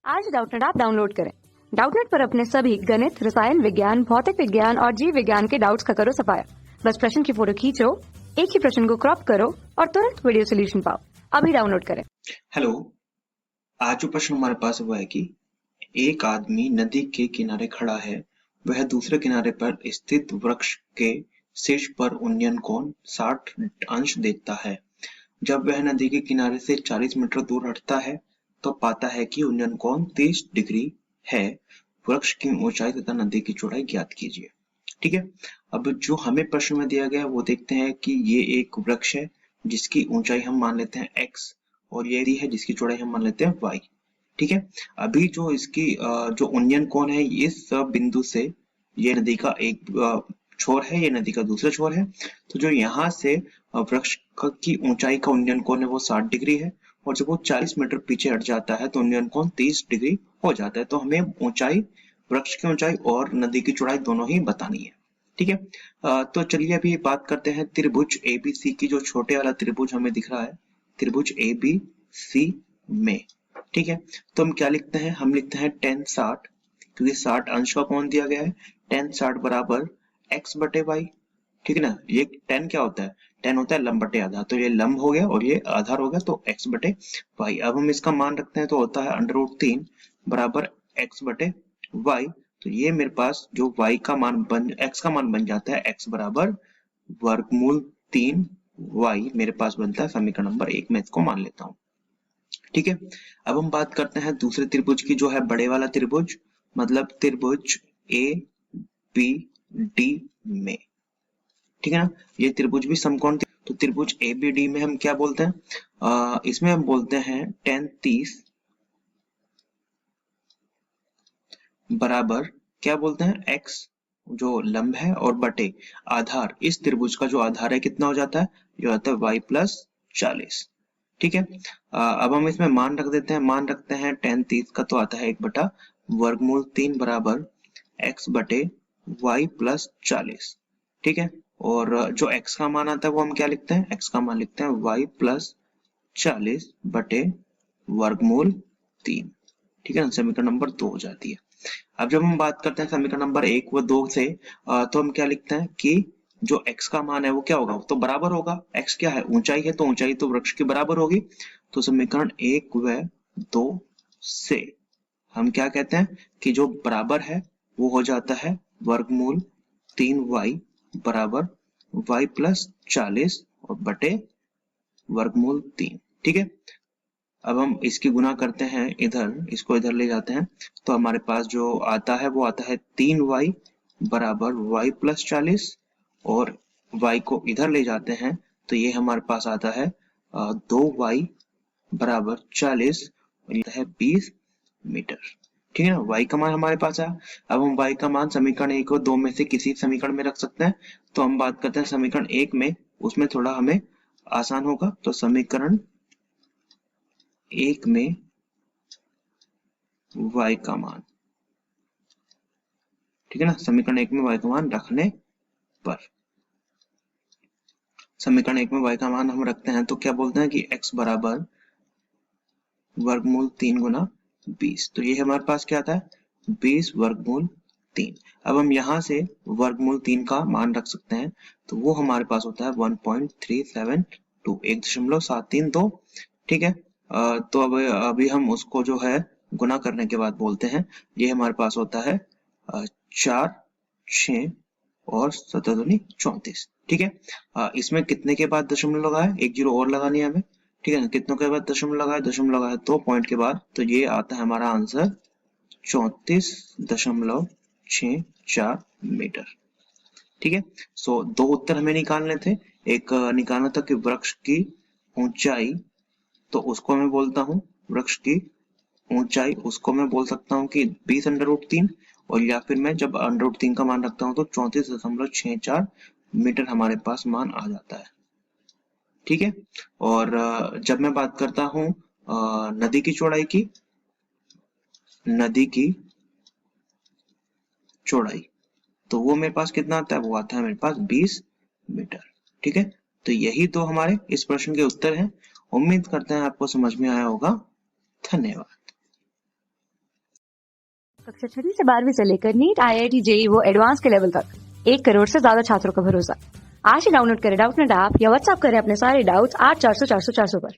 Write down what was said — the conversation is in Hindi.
आज डाउटनेट ऐप डाउनलोड करें। डाउटनेट पर अपने सभी गणित, रसायन विज्ञान, भौतिक विज्ञान और जीव विज्ञान के डाउट्स का करो सफाया। बस प्रश्न की फोटो खींचो, एक ही प्रश्न को क्रॉप करो और तुरंत वीडियो सोल्यूशन पाओ। अभी डाउनलोड करें। हेलो, आज जो प्रश्न हमारे पास हुआ है कि एक आदमी नदी के किनारे खड़ा है, वह दूसरे किनारे पर स्थित वृक्ष के शीर्ष पर उन्नयन कोण 60 अंश देखता है। जब वह नदी के किनारे से 40 मीटर दूर हटता है तो पाता है कि उन्नयन कोण 30 डिग्री है। वृक्ष की ऊंचाई तथा नदी की चौड़ाई ज्ञात कीजिए। ठीक है, अब जो हमें प्रश्न में दिया गया है वो देखते हैं कि ये एक वृक्ष है जिसकी ऊंचाई हम मान लेते हैं x और ये है जिसकी चौड़ाई हम मान लेते हैं y। ठीक है, अभी जो इसकी जो उन्नयन कोण है इस बिंदु से ये नदी का एक छोर है, ये नदी का दूसरा छोर है, तो जो यहाँ से वृक्ष की ऊंचाई का उन्नयन कोण है वो 60 डिग्री है और जब वो 40 मीटर पीछे हट जाता है तो उन्नयन कोण 30 डिग्री हो जाता है। तो हमें ऊंचाई, वृक्ष की ऊंचाई और नदी की चौड़ाई दोनों ही बतानी है। ठीक है, तो चलिए अभी बात करते हैं त्रिभुज ABC की। जो छोटे वाला त्रिभुज हमें दिख रहा है, त्रिभुज ABC में, ठीक है, तो हम क्या लिखते हैं, हम लिखते हैं tan 60, क्योंकि 60 अंश का कोण दिया गया है। tan 60 बराबर x बटे y। ठीक है ना, ये tan क्या होता है, tan होता है लंब बटे आधार, तो ये लंब हो गया और ये आधार हो गया तो x बटे y। अब हम इसका मान रखते हैं तो होता है √3 बराबर x बटे y। तो ये मेरे पास जो y का मान x का मान बन जाता है x बराबर वर्गमूल 3 y। मेरे पास बनता है समीकरण नंबर 1 में इसको मान लेता हूँ। ठीक है, अब हम बात करते हैं दूसरे त्रिभुज की, जो है बड़े वाला त्रिभुज, मतलब त्रिभुज ABD में। ठीक है ना, ये त्रिभुज भी समकोण, तो त्रिभुज ABD में हम क्या बोलते हैं, इसमें हम बोलते हैं tan 30 बराबर क्या बोलते हैं x जो लंब है और बटे आधार, इस त्रिभुज का जो आधार है कितना हो जाता है, ये होता है y प्लस 40। ठीक है, अब हम इसमें मान रख देते हैं, मान रखते हैं tan 30 का तो आता है 1 बटा वर्गमूल 3 बराबर x बटे y प्लस 40। ठीक है, और जो x का मान आता है वो हम क्या लिखते हैं, x का मान लिखते हैं y प्लस 40 बटे वर्गमूल 3। ठीक है ना, समीकरण नंबर 2 हो जाती है। अब जब हम बात करते हैं समीकरण नंबर 1 व 2 से, तो हम क्या लिखते हैं कि जो x का मान है वो क्या होगा, तो बराबर होगा, x क्या है, ऊंचाई है, तो ऊंचाई तो वृक्ष के बराबर होगी। तो समीकरण 1 व 2 से हम क्या कहते हैं कि जो बराबर है वो हो जाता है वर्गमूल 3y बराबर y प्लस 40 और बटे वर्गमूल 3। ठीक है, अब हम इसकी गुना करते हैं, इधर इसको इधर ले जाते हैं, तो हमारे पास जो आता है वो आता है 3y बराबर y प्लस 40 और y को इधर ले जाते हैं तो ये हमारे पास आता है 2y बराबर 40 और ये है 20 मीटर। ठीक है ना, y का मान हमारे पास आया। अब हम y का मान समीकरण 1 और 2 में से किसी समीकरण में रख सकते हैं, तो हम बात करते हैं समीकरण 1 में, उसमें थोड़ा हमें आसान होगा। तो समीकरण 1 में y का मान, ठीक है ना, समीकरण 1 में y का मान रखने पर, समीकरण 1 में y का मान हम रखते हैं तो क्या बोलते हैं कि x बराबर वर्गमूल 3 गुना 20, तो ये हमारे पास क्या आता है 20 वर्गमूल 3। अब हम यहाँ से वर्गमूल 3 का मान रख सकते हैं, तो वो हमारे पास होता है 1.372, 1.732। ठीक है, तो अब अभी हम उसको जो है गुना करने के बाद बोलते हैं, ये हमारे पास होता है 4, 6 और 7 दूनी 34। ठीक है, इसमें कितने के बाद दशमलव लगाए, एक जीरो और लगानी है हमें। ठीक है ना, कितनों के बाद दशमलव लगाए तो पॉइंट के बाद, तो ये आता है हमारा आंसर 34.64 मीटर। ठीक है, सो दो उत्तर हमें निकालने थे, एक निकालना था कि वृक्ष की ऊंचाई, तो उसको मैं बोलता हूँ वृक्ष की ऊंचाई, उसको मैं बोल सकता हूँ कि 20√3, और या फिर मैं जब √3 का मान रखता हूँ तो 34.64 मीटर हमारे पास मान आ जाता है। ठीक है, और जब मैं बात करता हूँ नदी की चौड़ाई की, नदी की चौड़ाई, तो वो मेरे पास कितना आता है, वो आता है मेरे पास 20 मीटर। ठीक है, तो यही तो हमारे इस प्रश्न के उत्तर हैं। उम्मीद करते हैं आपको समझ में आया होगा। धन्यवाद। कक्षा 6वीं से 12वीं से लेकर नीट, IIT, JEE वो एडवांस के लेवल तक 1 करोड़ से ज्यादा छात्रों का भरोसा। आज ही डाउनलोड करें डाउटनेट ऐप या व्हाट्सएप करें अपने सारे डाउट्स 8400 400 400 पर।